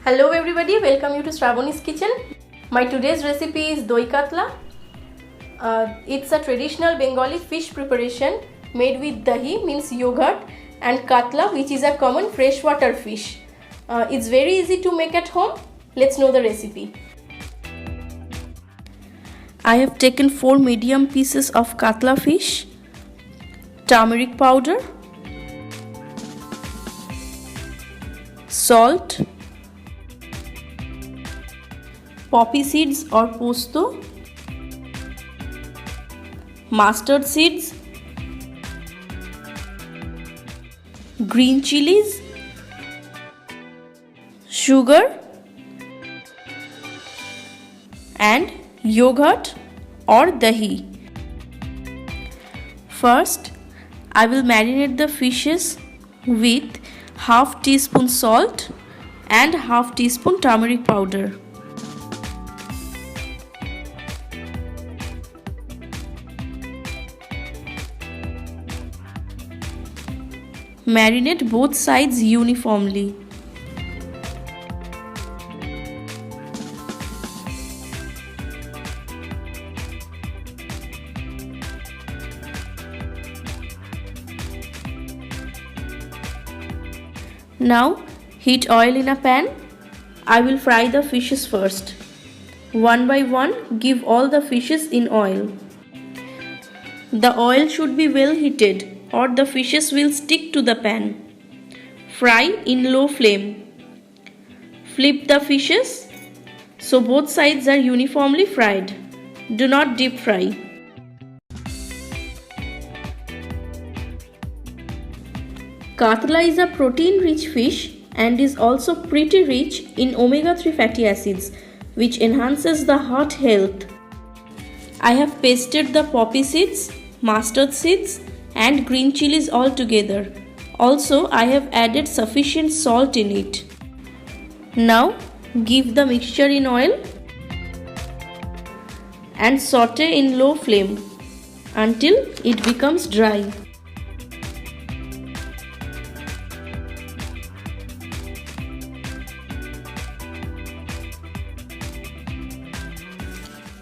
Hello everybody, welcome you to Shravani's kitchen. My today's recipe is Doikatla. It's a traditional Bengali fish preparation made with dahi, means yogurt, and katla, which is a common freshwater fish. It's very easy to make at home. Let's know the recipe. I have taken 4 medium pieces of Katla fish, turmeric powder, salt, poppy seeds or posto, mustard seeds, green chillies, sugar, and yogurt or dahi. First, I will marinate the fishes with half teaspoon salt and half teaspoon turmeric powder. Marinate both sides uniformly. Now heat oil in a pan. I will fry the fishes first. One by one, give all the fishes in oil. The oil should be well heated or the fishes will stick to the pan. Fry in low flame. Flip the fishes so both sides are uniformly fried. Do not deep fry. Katla is a protein-rich fish and is also pretty rich in omega-3 fatty acids, which enhances the heart health. I have pasted the poppy seeds, mustard seeds, and green chilies all together. Also, I have added sufficient salt in it. Now, give the mixture in oil and saute in low flame until it becomes dry.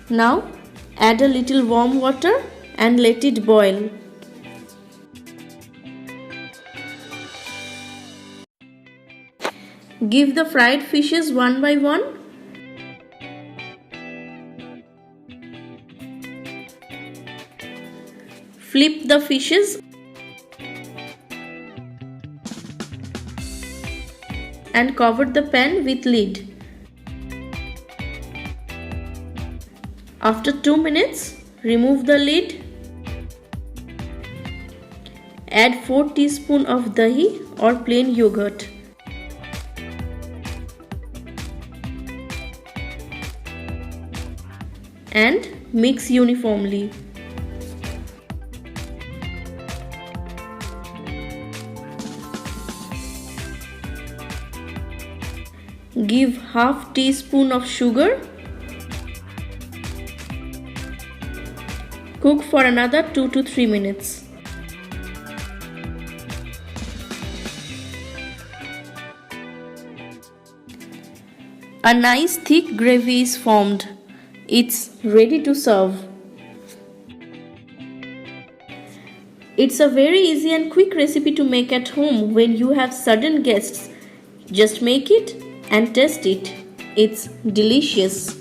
Now, add a little warm water and let it boil. Give the fried fishes one by one. Flip the fishes and cover the pan with lid. After 2 minutes, remove the lid. Add 4 teaspoons of dahi or plain yogurt. And mix uniformly. Give half teaspoon of sugar. Cook for another 2 to 3 minutes. A nice thick gravy is formed. It's ready to serve. It's a very easy and quick recipe to make at home when you have sudden guests. Just make it and taste it. It's delicious.